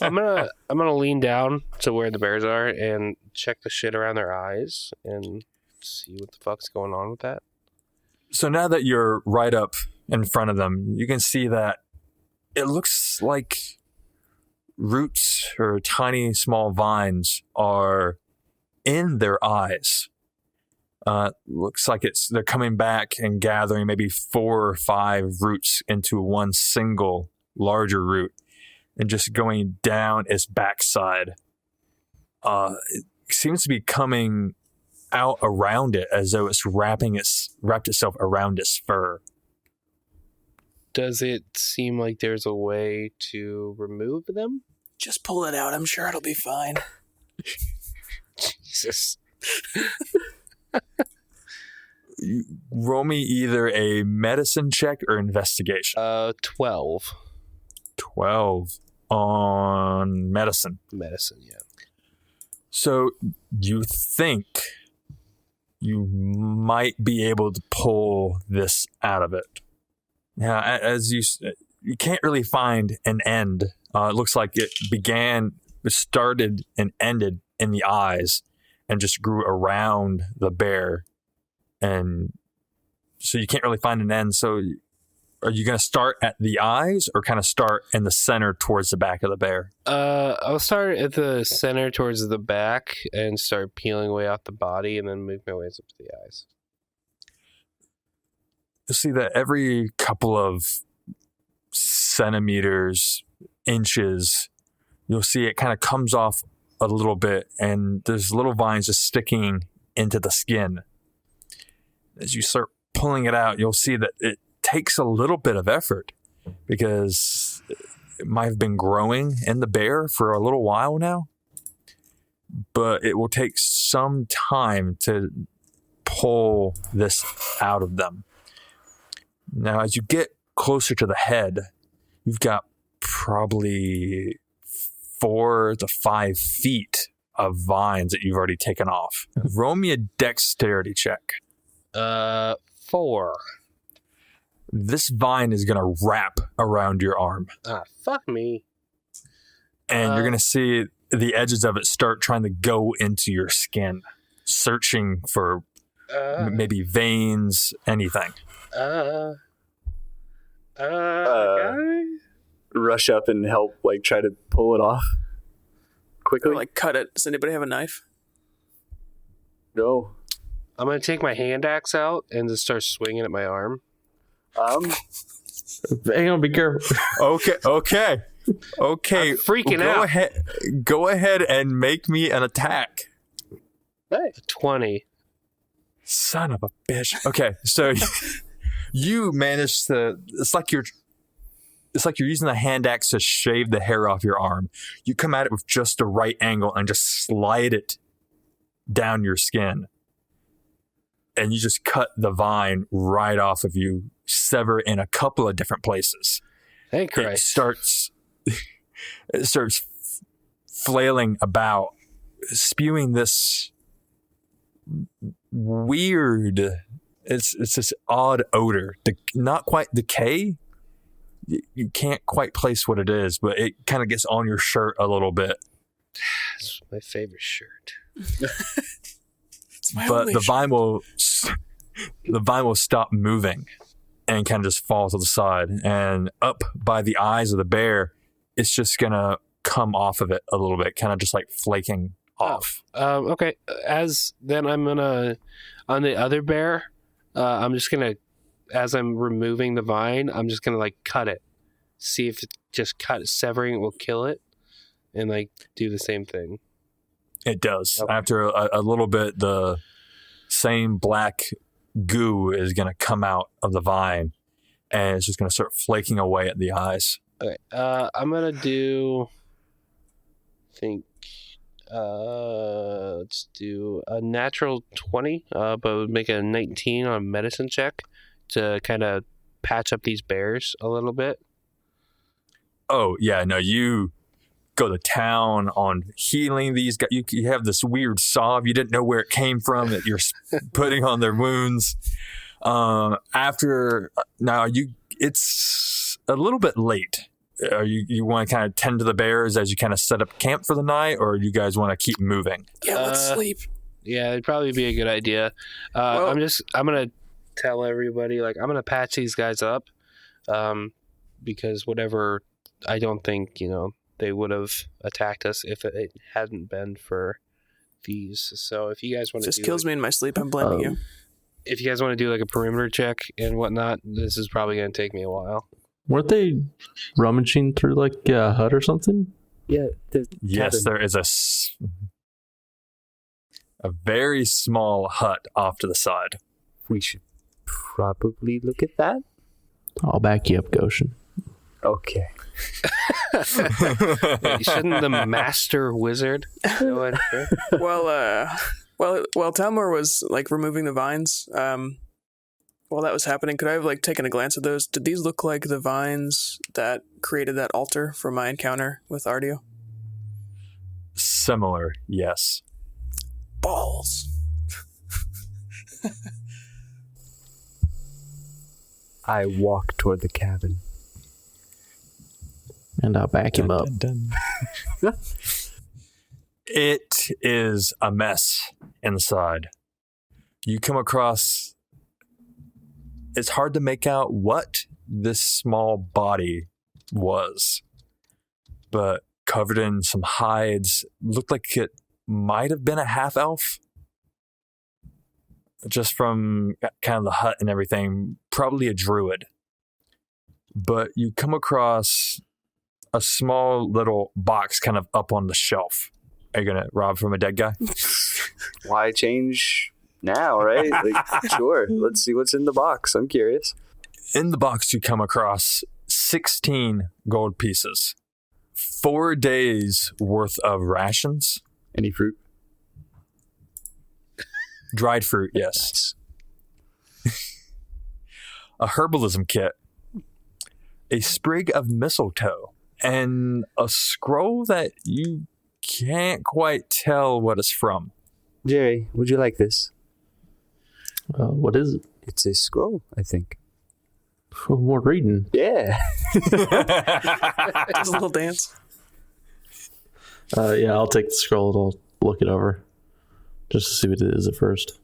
I'm gonna lean down to where the bears are and check the shit around their eyes and see what the fuck's going on with that. So now that you're right up in front of them, you can see that it looks like roots or tiny small vines are in their eyes. Looks like they're coming back and gathering maybe 4 or 5 roots into one single larger root and just going down its backside. It seems to be coming out around it as though it's wrapped itself around its fur. Does it seem like there's a way to remove them? Just pull it out. I'm sure it'll be fine. Jesus. Roll me either a medicine check or investigation. 12. 12 on medicine. Medicine, yeah. So you think you might be able to pull this out of it. Now, as you can't really find an end. It looks like it started and ended in the eyes and just grew around the bear. And so you can't really find an end. So are you going to start at the eyes or kind of start in the center towards the back of the bear? I'll start at the center towards the back and start peeling away off the body and then move my ways up to the eyes. You'll see that every couple of centimeters, inches, you'll see it kind of comes off a little bit and there's little vines just sticking into the skin. As you start pulling it out, you'll see that it takes a little bit of effort because it might have been growing in the bear for a little while now, but it will take some time to pull this out of them. Now, as you get closer to the head, you've got probably 4 to 5 feet of vines that you've already taken off. Roll me a dexterity check. 4. This vine is going to wrap around your arm. Fuck me. And you're going to see the edges of it start trying to go into your skin, searching for maybe veins, anything. Rush up and help, try to pull it off quickly. Or cut it. Does anybody have a knife? No. I'm gonna take my hand axe out and just start swinging at my arm. Hang on, be careful. Okay. I'm freaking out. Go ahead and make me an attack. Hey. 20. Son of a bitch. Okay, so you managed to. It's like you're using the hand axe to shave the hair off your arm. You come at it with just the right angle and just slide it down your skin. And you just cut the vine right off of you, sever in a couple of different places. Thank Christ. It starts flailing about, spewing this weird, it's this odd odor. Not quite decay. You can't quite place what it is, but it kind of gets on your shirt a little bit. It's my favorite shirt. But the vine will stop moving and kind of just fall to the side. And up by the eyes of the bear, it's just gonna come off of it a little bit, kind of just like flaking off. Okay. As then I'm gonna on the other bear. I'm just gonna, as I'm removing the vine, I'm just gonna like cut it, see if it just severing it will kill it, and like do the same thing. It does. Okay. After a little bit, the same black goo is going to come out of the vine, and it's just going to start flaking away at the eyes. Okay. I'm gonna do. Let's do a natural 20, but would make a 19 on a medicine check to kind of patch up these bears a little bit. Oh, yeah. No, you go to town on healing these guys. You have this weird salve. You didn't know where it came from that you're putting on their wounds. It's a little bit late. You want to kind of tend to the bears as you kind of set up camp for the night, or you guys want to keep moving? Yeah, let's sleep. Yeah, it'd probably be a good idea. I'm gonna tell everybody, like, I'm gonna patch these guys up, because whatever, I don't think they would have attacked us if it hadn't been for these. So if you guys want to, Just kills me in my sleep. I'm blaming you. If you guys want to do like a perimeter check and whatnot, this is probably gonna take me a while. Weren't they rummaging through like a hut or something? Yeah. Yes, there is a very small hut off to the side. We should probably look at that. I'll back you up, Goshen. Okay. Shouldn't the master wizard know it? While Talmor was like removing the vines, while that was happening, could I have like taken a glance at those? Did these look like the vines that created that altar for my encounter with Ardio? Similar, yes. Balls. I walk toward the cabin. And I'll back him up. It is a mess inside. You come across... It's hard to make out what this small body was, but covered in some hides, looked like it might have been a half-elf. Just from kind of the hut and everything, probably a druid. But you come across a small little box kind of up on the shelf. Are you going to rob from a dead guy? Why change now, right? Like, sure. Let's see what's in the box. I'm curious. In the box, you come across 16 gold pieces, 4 days worth of rations. Any fruit? Dried fruit, yes. Nice. A herbalism kit, a sprig of mistletoe, and a scroll that you can't quite tell what it's from. Jerry, would you like this? What is it? It's a scroll, I think. More reading. Yeah. Just a little dance. Yeah, I'll take the scroll and I'll look it over just to see what it is at first.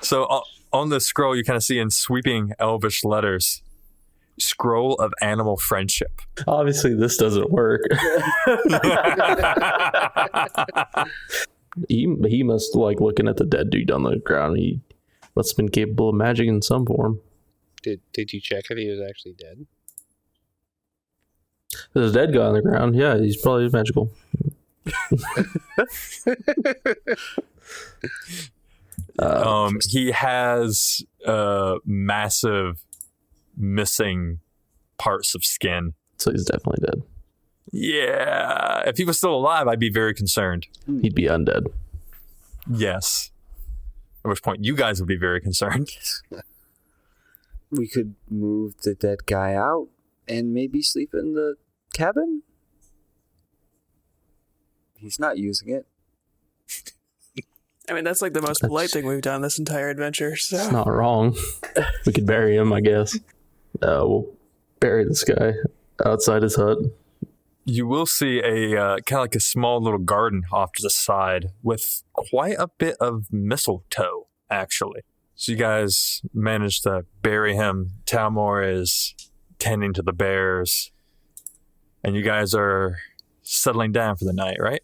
So on the scroll, you kind of see in sweeping elvish letters, Scroll of Animal Friendship. Obviously, this doesn't work. He must like looking at the dead dude on the ground. He must have been capable of magic in some form. Did you check if he was actually dead? There's a dead guy on the ground. Yeah, he's probably magical. He has massive missing parts of skin. So he's definitely dead. Yeah, if he was still alive, I'd be very concerned. He'd be undead. Yes. At which point, you guys would be very concerned. We could move the dead guy out and maybe sleep in the cabin? He's not using it. I mean, that's like the most polite thing we've done this entire adventure. So It's not wrong. We could bury him, I guess. We'll bury this guy outside his hut. You will see a kind of like a small little garden off to the side with quite a bit of mistletoe, actually. So you guys managed to bury him. Talmor is tending to the bears. And you guys are settling down for the night, right?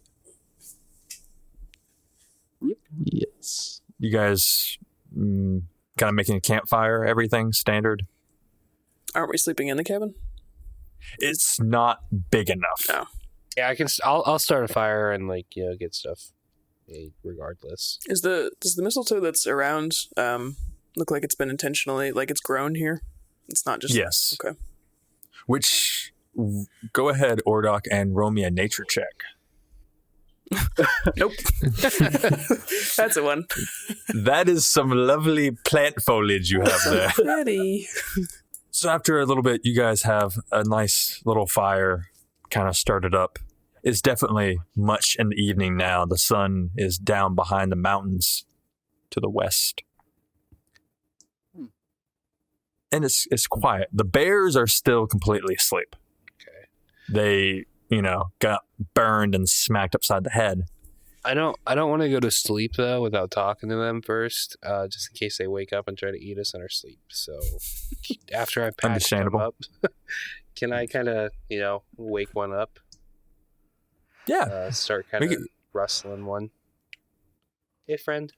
Yes. You guys kind of making a campfire, everything standard? aren't we sleeping in the cabin? It's not big enough. No. Yeah, I'll start a fire and get stuff made regardless. Does the mistletoe that's around look like it's been intentionally it's grown here? It's not just Yes. Okay. Which, go ahead, Ordok, and roll me a nature check. Nope. That's a one. That is some lovely plant foliage you have there. Pretty. So after a little bit, you guys have a nice little fire kind of started up. It's definitely much in the evening now. The sun is down behind the mountains to the west. And it's quiet. The bears are still completely asleep. Okay. They, got burned and smacked upside the head. I don't want to go to sleep though without talking to them first, just in case they wake up and try to eat us in our sleep. So after I patch them Understandable. up, can I kind of wake one up? Yeah. Start kind of rustling one. Hey, friend.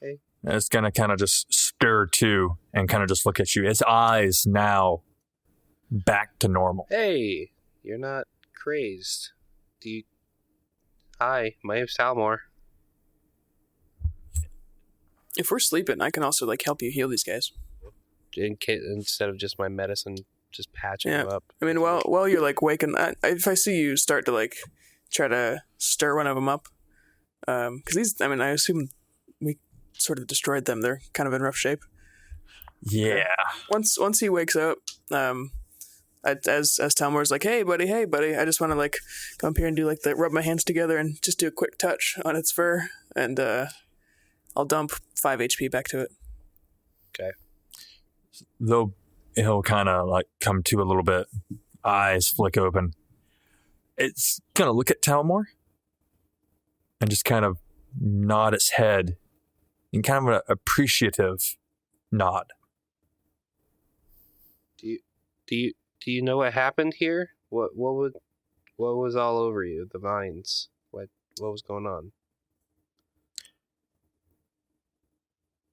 And it's going to kind of just stir to and kind of just look at you. Its eyes now back to normal. Hey, you're not crazed. Hi, my name's Talmor. If we're sleeping, I can also help you heal these guys. Instead of just my medicine, just patching them up. I mean, while you're waking, if I see you start to try to stir one of them up, because these, I assume we sort of destroyed them. They're kind of in rough shape. Yeah. Once he wakes up, as Talmor's hey buddy, I just want to come here and do rub my hands together and just do a quick touch on its fur, and I'll dump 5 HP back to it. Okay. Though he'll kind of come to a little bit, eyes flick open. It's gonna look at Talmor and just kind of nod its head in kind of an appreciative nod. Do you know what happened here? What was all over you? The vines. What was going on?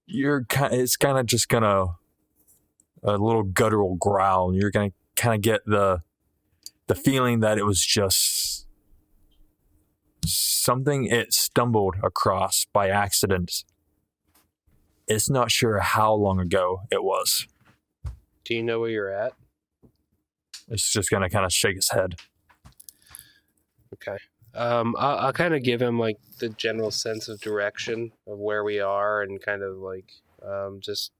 It's kind of just gonna a little guttural growl, and you're gonna kind of get the feeling that it was just something it stumbled across by accident. It's not sure how long ago it was. Do you know where you're at? It's just gonna kind of shake its head. Okay. I'll kind of give him the general sense of direction of where we are, and kind of just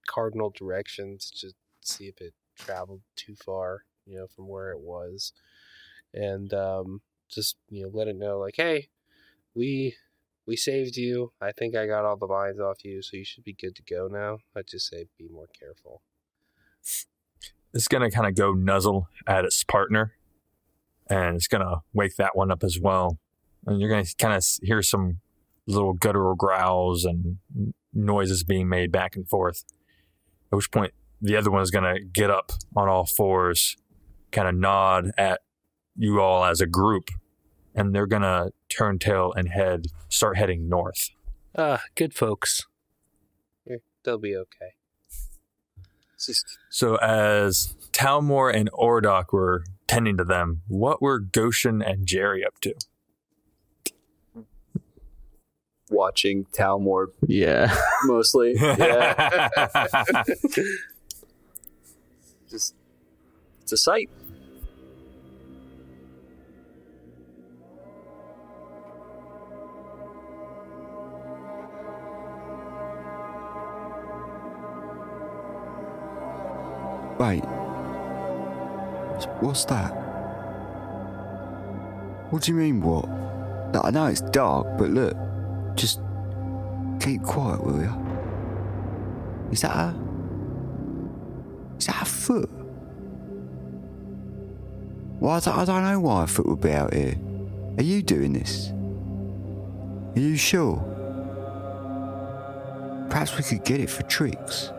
cardinal directions to see if it traveled too far, from where it was, and just let it know hey, we saved you. I think I got all the vines off you, so you should be good to go now. I'd just say be more careful. It's gonna kind of go nuzzle at its partner, and it's gonna wake that one up as well. And you're gonna kind of hear some little guttural growls and noises being made back and forth. At which point, the other one is gonna get up on all fours, kind of nod at you all as a group, and they're gonna turn tail and start heading north. Good folks. They'll be okay. So as Talmor and Ordok were tending to them, what were Goshen and Jerry up to? Watching Talmor Yeah. mostly. Yeah. Just, it's a sight. Wait. What's that? What do you mean, what? Look, I know it's dark, but look. Just keep quiet, will ya? Is that a foot? Well, I don't know why a foot would be out here. Are you doing this? Are you sure? Perhaps we could get it for tricks.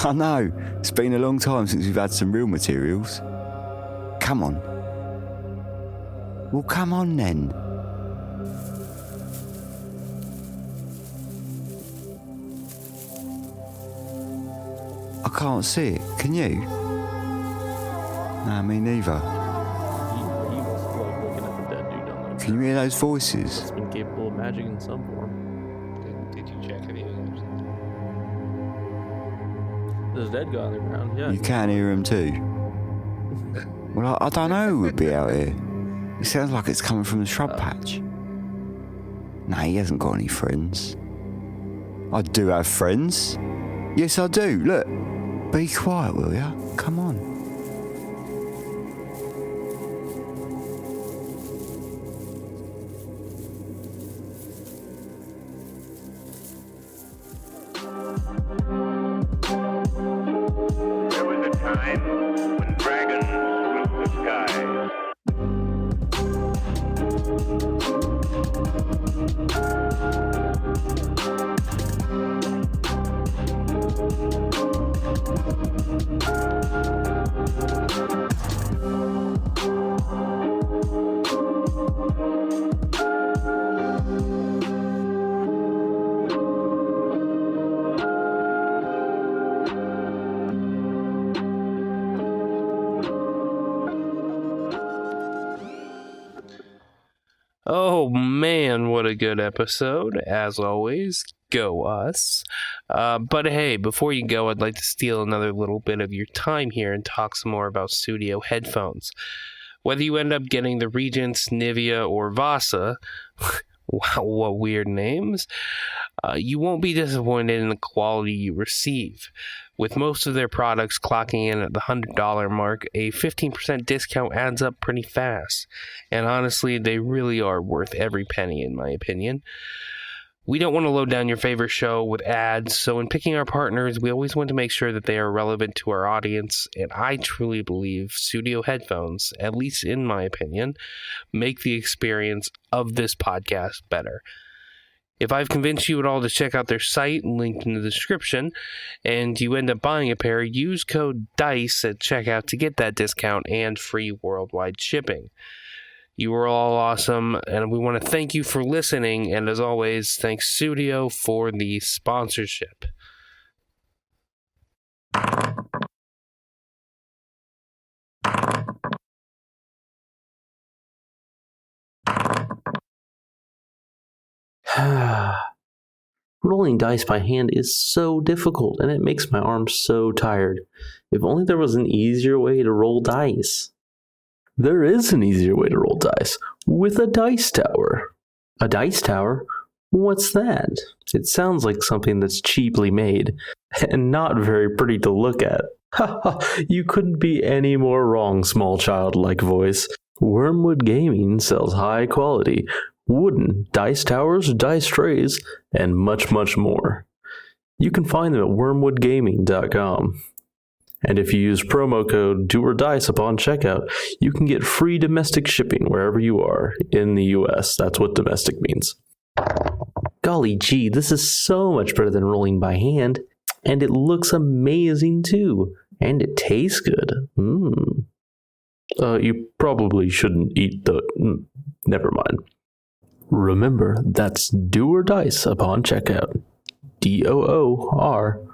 I know, it's been a long time since we've had some real materials. Come on. Well, come on then. I can't see it, can you? No, me neither. He was like looking at the dead dude on there. Can you hear those voices? It's been capable of magic in some form. Did you check anything? There's a dead guy on the ground. Yeah. You can hear them too. Well, I don't know who would be out here. It sounds like it's coming from the shrub patch. No, he hasn't got any friends. I do have friends. Yes, I do. Look. Be quiet, will ya? Come on. There was a time when dragons ruled the sky. Oh man, what a good episode. As always, go us. But hey, before you go, I'd like to steal another little bit of your time here and talk some more about studio headphones. Whether you end up getting the Regents, Nivea, or Vasa, wow, what weird names, you won't be disappointed in the quality you receive. With most of their products clocking in at the $100 mark, a 15% discount adds up pretty fast. And honestly, they really are worth every penny in my opinion. We don't want to load down your favorite show with ads, so in picking our partners, we always want to make sure that they are relevant to our audience, and I truly believe studio headphones, at least in my opinion, make the experience of this podcast better. If I've convinced you at all to check out their site, linked in the description, and you end up buying a pair, use code DICE at checkout to get that discount and free worldwide shipping. You are all awesome, and we want to thank you for listening, and as always, thanks Studio for the sponsorship. Rolling dice by hand is so difficult, and it makes my arms so tired. If only there was an easier way to roll dice. There is an easier way to roll dice, with a dice tower. A dice tower? What's that? It sounds like something that's cheaply made, and not very pretty to look at. You couldn't be any more wrong, small child-like voice. Wormwood Gaming sells high quality wooden dice towers, dice trays, and much, much more. You can find them at wormwoodgaming.com. And if you use promo code DOORDICE upon checkout, you can get free domestic shipping wherever you are in the US. That's what domestic means. Golly gee, this is so much better than rolling by hand. And it looks amazing too. And it tastes good. You probably shouldn't eat the... Never mind. Remember, that's do or dice upon checkout. DOORDICE.